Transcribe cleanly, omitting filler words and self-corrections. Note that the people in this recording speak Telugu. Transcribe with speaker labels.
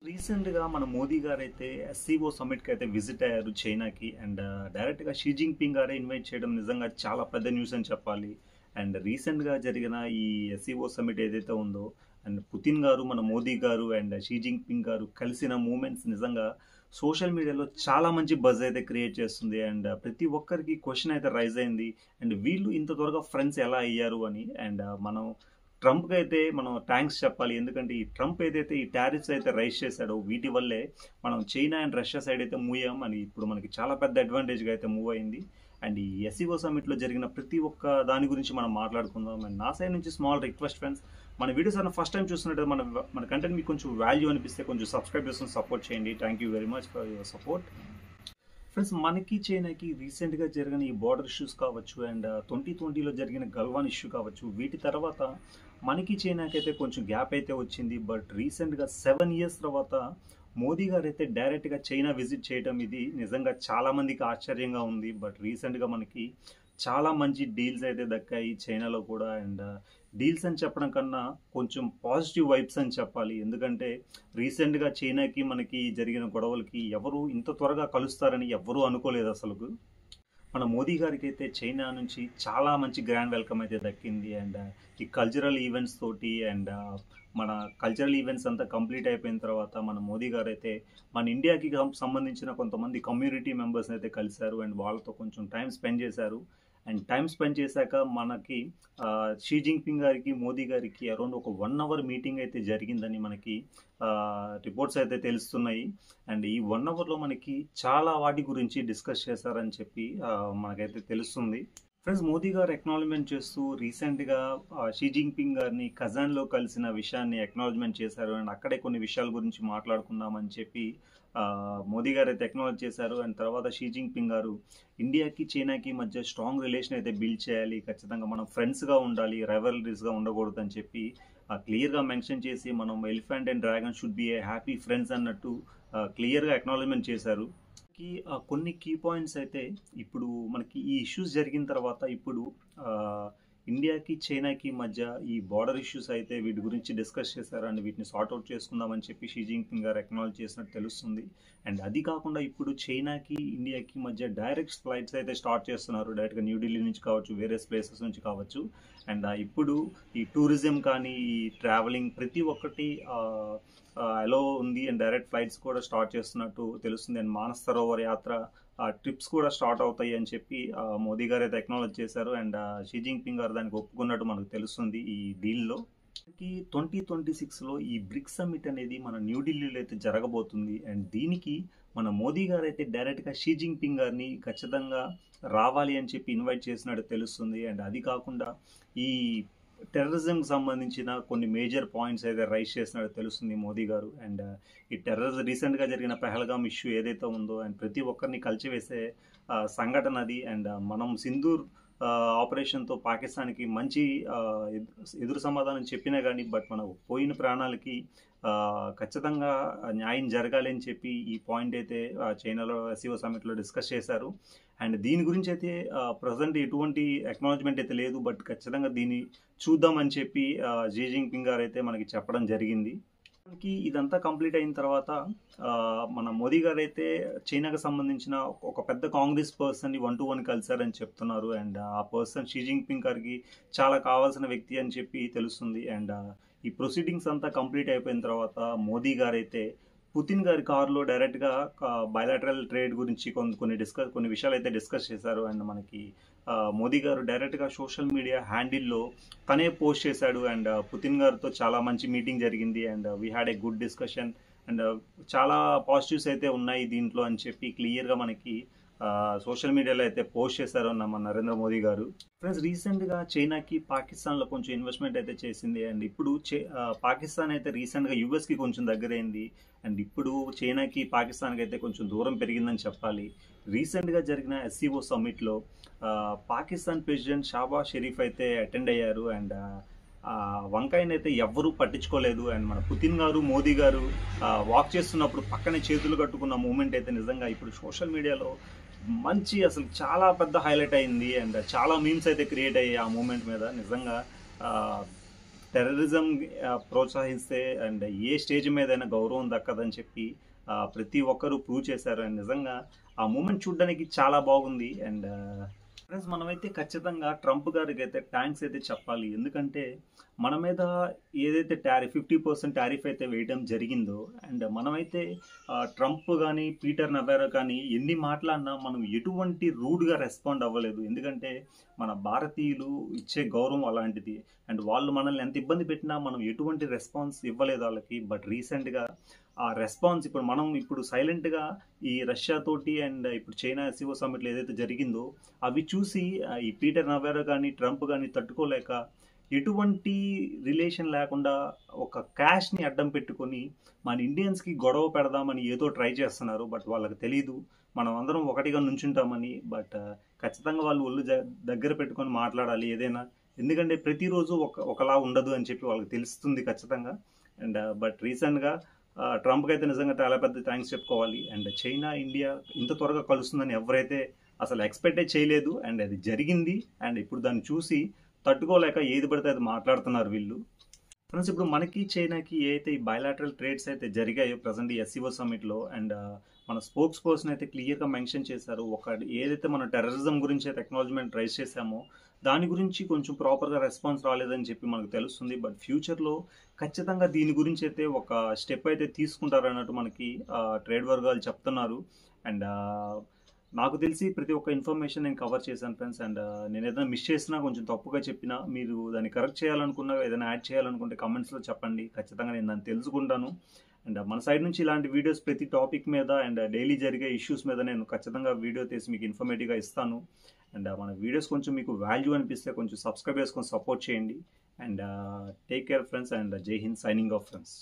Speaker 1: రీసెంట్‌గా మన మోదీ గారైతే ఎస్‌సీఓ సమ్మిట్‌కి అయితే విజిట్ అయ్యారు చైనాకి. డైరెక్ట్‌గా షీ జిన్‌పింగ్ గారే ఇన్వైట్ చేయడం నిజంగా చాలా పెద్ద న్యూస్ అని చెప్పాలి. రీసెంట్‌గా జరిగిన ఈ ఎస్‌సీఓ సమ్మిట్ ఏదైతే ఉందో పుతిన్ గారు, మన మోదీ గారు షీ జిన్‌పింగ్ గారు కలిసిన మూమెంట్స్ నిజంగా సోషల్ మీడియాలో చాలా మంచి బజ్ అయితే క్రియేట్ చేస్తుంది. ప్రతి ఒక్కరికి క్వెషన్ అయితే రైజ్ అయింది. వీళ్ళు ఇంత త్వరగా ఫ్రెండ్స్ ఎలా అయ్యారు అని. మనం ట్రంప్‌కి అయితే మనం థాంక్స్ చెప్పాలి. ఎందుకంటే ఈ ట్రంప్ ఏదైతే ఈ టారిఫ్స్ అయితే రైజ్ చేశాడో వీటి వల్లే మనం చైనా అండ్ రష్యా సైడ్ అయితే మూవ్ అయ్యాం. ఇప్పుడు మనకి చాలా పెద్ద అడ్వాంటేజ్‌గా అయితే మూవ్ అయింది. ఈ ఎస్‌సీఓ సమ్మిట్‌లో జరిగిన ప్రతి ఒక్క దాని గురించి మనం మాట్లాడుకుందాం. నా సైడ్ నుంచి స్మాల్ రిక్వెస్ట్ ఫ్రెండ్స్, మన వీడియోస్ ఏమైనా ఫస్ట్ టైం చూస్తున్నట్టు మన కంటెంట్ మీకు కొంచెం వాల్యూ అనిపిస్తే కొంచెం సబ్స్క్రైబ్ చేసుకొని సపోర్ట్ చేయండి. Thank you very much for your support. Friends, మనకి చైనాకి రీసెంట్గా జరిగిన ఈ బార్డర్ ఇష్యూస్ కావచ్చు 2020లో జరిగిన గల్వాన్ ఇష్యూ కావచ్చు, వీటి తర్వాత మనకి చైనాకి అయితే కొంచెం గ్యాప్ అయితే వచ్చింది. బట్ రీసెంట్గా 7 ఇయర్స్ తర్వాత మోదీ గారు అయితే డైరెక్ట్గా చైనా విజిట్ చేయడం ఇది నిజంగా చాలా మందికి ఆశ్చర్యంగా ఉంది. బట్ రీసెంట్గా మనకి చాలా మంచి డీల్స్ అయితే దక్కాయి చైనాలో కూడా. డీల్స్ అని చెప్పడం కన్నా కొంచెం పాజిటివ్ వైబ్స్ అని చెప్పాలి. ఎందుకంటే రీసెంట్గా చైనాకి మనకి జరిగిన గొడవలకి ఎవరు ఇంత త్వరగా కలుస్తారని ఎవ్వరూ అనుకోలేదు అసలు. మన మోదీ గారికి అయితే చైనా నుంచి చాలా మంచి గ్రాండ్ వెల్కమ్ అయితే దక్కింది. ఈ కల్చరల్ ఈవెంట్స్ తోటి మన కల్చరల్ ఈవెంట్స్ అంతా కంప్లీట్ అయిపోయిన తర్వాత మన మోదీ గారు అయితే మన ఇండియాకి సంబంధించిన కొంతమంది కమ్యూనిటీ మెంబర్స్ అయితే కలిశారు. వాళ్ళతో కొంచెం టైం స్పెండ్ చేశారు. టైం స్పెండ్ చేశాక మనకి షీ జిన్‌పింగ్ గారికి, మోదీ గారికి అరౌండ్ ఒక 1 అవర్ మీటింగ్ అయితే జరిగిందని మనకి రిపోర్ట్స్ అయితే తెలుస్తున్నాయి. ఈ 1 అవర్లో మనకి చాలా వాటి గురించి డిస్కస్ చేశారని చెప్పి మనకైతే తెలుస్తుంది. ఫ్రెండ్స్, మోదీ గారు ఎక్నాలజ్మెంట్ చేస్తూ రీసెంట్గా షీ జిన్‌పింగ్ గారిని కజాన్లో కలిసిన విషయాన్ని ఎక్నాలజ్మెంట్ చేశారు. అక్కడే కొన్ని విషయాల గురించి మాట్లాడుకుందామని చెప్పి మోదీ గారు అయితే ఎక్నాలజ్ చేశారు. తర్వాత షీ జిన్‌పింగ్ గారు ఇండియాకి చైనాకి మధ్య స్ట్రాంగ్ రిలేషన్ అయితే బిల్డ్ చేయాలి, ఖచ్చితంగా మనం ఫ్రెండ్స్గా ఉండాలి, రైవలరీస్గా ఉండకూడదు అని చెప్పి క్లియర్గా మెన్షన్ చేసి మనం elephant and dragon should be A happy friends అన్నట్టు క్లియర్గా ఎక్నాలజ్మెంట్ చేశారు. కొన్ని కీ పాయింట్స్ అయితే ఇప్పుడు మనకి ఈ ఇష్యూస్ జరిగిన తర్వాత ఇప్పుడు ఇండియాకి చైనాకి మధ్య ఈ బార్డర్ ఇష్యూస్ అయితే వీటి గురించి డిస్కస్ చేశారు. వీటిని సార్ట్అవుట్ చేసుకుందామని చెప్పి షీ జిన్‌పింగ్ గారు ఎక్నాలజ్ చేసినట్టు తెలుస్తుంది. అది కాకుండా ఇప్పుడు చైనాకి ఇండియాకి మధ్య డైరెక్ట్ ఫ్లైట్స్ అయితే స్టార్ట్ చేస్తున్నారు. డైరెక్ట్గా న్యూఢిల్లీ నుంచి కావచ్చు, వేరే ప్లేసెస్ నుంచి కావచ్చు. ఇప్పుడు ఈ టూరిజం కానీ ఈ ట్రావెలింగ్ ప్రతి ఒక్కటి అలో ఉంది. డైరెక్ట్ ఫ్లైట్స్ కూడా స్టార్ట్ చేస్తున్నట్టు తెలుస్తుంది. మానస్ సరోవర్ యాత్ర ట్రిప్స్ కూడా స్టార్ట్ అవుతాయి అని చెప్పి మోదీ గారు అయితే ఎక్నాలజ్ చేశారు. షీ జిన్‌పింగ్ గారు దానికి ఒప్పుకున్నట్టు మనకు తెలుస్తుంది ఈ డీల్లో. 2026లో ఈ బ్రిక్స్ సమ్మిట్ అనేది మన న్యూఢిల్లీలో అయితే జరగబోతుంది. దీనికి మన మోదీ గారు అయితే డైరెక్ట్గా షీ జిన్‌పింగ్ గారిని ఖచ్చితంగా రావాలి అని చెప్పి ఇన్వైట్ చేసినట్టు తెలుస్తుంది. అది కాకుండా ఈ టెర్రరిజంకి సంబంధించిన కొన్ని మేజర్ పాయింట్స్ అయితే రైజ్ చేసినట్టు తెలుస్తుంది మోదీ గారు. ఈ టెర్రరిజం రీసెంట్గా జరిగిన పెహల్గామ్ ఇష్యూ ఏదైతే ఉందో ప్రతి ఒక్కరిని కలిచివేసే సంఘటన అది. మనం సింధూర్ ఆపరేషన్తో పాకిస్తాన్కి మంచి ఎదురు సమాధానం చెప్పినా కానీ బట్ మన పోయిన ప్రాణాలకి ఖచ్చితంగా న్యాయం జరగాలి అని చెప్పి ఈ పాయింట్ అయితే చైనాలో ఎస్‌సీఓ సమ్మిట్లో డిస్కస్ చేశారు. దీని గురించి అయితే ప్రజెంట్ ఎటువంటి అక్నాలజ్మెంట్ అయితే లేదు. బట్ ఖచ్చితంగా దీన్ని చూద్దామని చెప్పి షీ జిన్‌పింగ్ గారు అయితే మనకి చెప్పడం జరిగింది. ఇదంతా కంప్లీట్ అయిన తర్వాత మన మోదీ గారు అయితే చైనాకు సంబంధించిన ఒక పెద్ద కాంగ్రెస్ పర్సన్ని 1-to-1 కలిశారని చెప్తున్నారు. ఆ పర్సన్ షీ జిన్‌పింగ్ గారికి చాలా కావాల్సిన వ్యక్తి అని చెప్పి తెలుస్తుంది. ఈ ప్రొసీడింగ్స్ అంతా కంప్లీట్ అయిపోయిన తర్వాత మోదీ గారు అయితే పుతిన్ గారి కారులో డైరెక్ట్గా బయలాటరల్ ట్రేడ్ గురించి కొన్ని విషయాలు అయితే డిస్కస్ చేశారు. మనకి మోదీ గారు డైరెక్ట్గా సోషల్ మీడియా హ్యాండిల్లో తనే పోస్ట్ చేశాడు. పుతిన్ గారితో చాలా మంచి మీటింగ్ జరిగింది. We had a good discussion. చాలా పాజిటివ్స్ అయితే ఉన్నాయి దీంట్లో అని చెప్పి క్లియర్గా మనకి సోషల్ మీడియాలో అయితే పోస్ట్ చేశారు మన నరేంద్ర మోదీ గారు. ఫ్రెండ్స్, రీసెంట్గా చైనాకి పాకిస్తాన్లో కొంచెం ఇన్వెస్ట్మెంట్ అయితే చేసింది. ఇప్పుడు పాకిస్తాన్ అయితే రీసెంట్గా యూఎస్కి కొంచెం దగ్గరైంది. ఇప్పుడు చైనాకి పాకిస్తాన్కి అయితే కొంచెం దూరం పెరిగిందని చెప్పాలి. రీసెంట్గా జరిగిన ఎస్‌సీఓ సమ్మిట్లో పాకిస్తాన్ ప్రెసిడెంట్ షాబాజ్ షరీఫ్ అయితే అటెండ్ అయ్యారు. వంకాయని అయితే ఎవ్వరూ పట్టించుకోలేదు. మన పుతిన్ గారు, మోదీ గారు వాక్ చేస్తున్నప్పుడు పక్కనే చేతులు కట్టుకున్న మూమెంట్ అయితే నిజంగా ఇప్పుడు సోషల్ మీడియాలో మంచి అసలు చాలా పెద్ద హైలైట్ అయింది. చాలా మీమ్స్ అయితే క్రియేట్ అయ్యాయి ఆ మూమెంట్ మీద. నిజంగా టెర్రరిజం ప్రోత్సహిస్తే అండ్ ఏ స్టేజ్ మీదైనా గౌరవం దక్కదని చెప్పి ప్రతి ఒక్కరూ ప్రూవ్ చేశారు. అండ్ నిజంగా ఆ మూమెంట్ చూడడానికి చాలా బాగుంది. అండ్ ఫ్రెండ్స్, మనమైతే ఖచ్చితంగా ట్రంప్ గారికి అయితే థ్యాంక్స్ అయితే చెప్పాలి. ఎందుకంటే మన మీద ఏదైతే 50% టారిఫ్ అయితే వేయడం జరిగిందో, అండ్ మనమైతే ట్రంప్ కానీ పీటర్ నవారో కానీ ఎన్ని మాట్లాడినా మనం ఎటువంటి రూడ్గా రెస్పాండ్ అవ్వలేదు. ఎందుకంటే మన భారతీయులు ఇచ్చే గౌరవం అలాంటిది. అండ్ వాళ్ళు మనల్ని ఎంత ఇబ్బంది పెట్టినా మనం ఎటువంటి రెస్పాన్స్ ఇవ్వలేదు వాళ్ళకి. బట్ రీసెంట్గా ఆ రెస్పాన్స్ ఇప్పుడు సైలెంట్గా ఈ రష్యా తోటి అండ్ ఇప్పుడు చైనా ఎస్సీఓ సమ్మిట్లో ఏదైతే జరిగిందో అవి చూసి ఈ పీటర్ నవారో కానీ ట్రంప్ కానీ తట్టుకోలేక ఎటువంటి రిలేషన్ లేకుండా ఒక క్యాష్ని అడ్డం పెట్టుకొని మన ఇండియన్స్కి గొడవ పెడదామని ఏదో ట్రై చేస్తున్నారు. బట్ వాళ్ళకి తెలీదు మనం అందరం ఒకటిగా నుంచుంటామని. బట్ ఖచ్చితంగా వాళ్ళు ఒళ్ళు దగ్గర పెట్టుకొని మాట్లాడాలి ఏదైనా. ఎందుకంటే ప్రతిరోజు ఒకలా ఉండదు అని చెప్పి వాళ్ళకి తెలుస్తుంది ఖచ్చితంగా. అండ్ బట్ రీసెంట్గా ట్రంప్కి అయితే నిజంగా చాలా పెద్ద థ్యాంక్స్ చెప్పుకోవాలి. అండ్ చైనా ఇండియా ఇంత త్వరగా కలుస్తుందని ఎవరైతే అసలు ఎక్స్పెక్టే చేయలేదు. అండ్ అది జరిగింది. అండ్ ఇప్పుడు దాన్ని చూసి తట్టుకోలేక ఏది పడితే అది మాట్లాడుతున్నారు వీళ్ళు. ఫ్రెండ్స్, ఇప్పుడు మనకి చైనాకి ఏదైతే ఈ బయలాటరల్ ట్రేడ్స్ అయితే జరిగాయో ప్రజెంట్ ఈ ఎస్సీఓ సమ్మిట్లో, అండ్ మన స్పోక్స్ పర్సన్ అయితే క్లియర్గా మెన్షన్ చేశారు. ఏదైతే మన టెర్రరిజం గురించి అయితే అక్నాలజ్మెంట్ రైజ్ చేశామో దాని గురించి కొంచెం ప్రాపర్గా రెస్పాన్స్ రాలేదని చెప్పి మనకు తెలుస్తుంది. బట్ ఫ్యూచర్లో ఖచ్చితంగా దీని గురించి అయితే ఒక స్టెప్ అయితే తీసుకుంటారన్నట్టు మనకి ట్రేడ్ వర్గాలు చెప్తున్నారు. అండ్ నాకు తెలిసి ప్రతి ఒక్క ఇన్ఫర్మేషన్ నేను కవర్ చేశాను ఫ్రెండ్స్. అండ్ నేను ఏదైనా మిస్ చేసినా కొంచెం తప్పుగా చెప్పినా మీరు దాన్ని కరెక్ట్ చేయాలనుకున్నా ఏదైనా యాడ్ చేయాలనుకుంటే కమెంట్స్లో చెప్పండి. ఖచ్చితంగా నేను దాన్ని తెలుసుకుంటాను. అండ్ మన సైడ్ నుంచి ఇలాంటి వీడియోస్ ప్రతి టాపిక్ మీద అండ్ డైలీ జరిగే ఇష్యూస్ మీద నేను ఖచ్చితంగా వీడియో తీసి మీకు ఇన్ఫర్మేటివ్గా ఇస్తాను. అండ్ మన వీడియోస్ కొంచెం మీకు వాల్యూ అనిపిస్తే కొంచెం సబ్స్క్రైబ్ చేసుకొని సపోర్ట్ చేయండి. And take care friends. And జై హింద్, సైనింగ్ ఆఫ్ ఫ్రెండ్స్.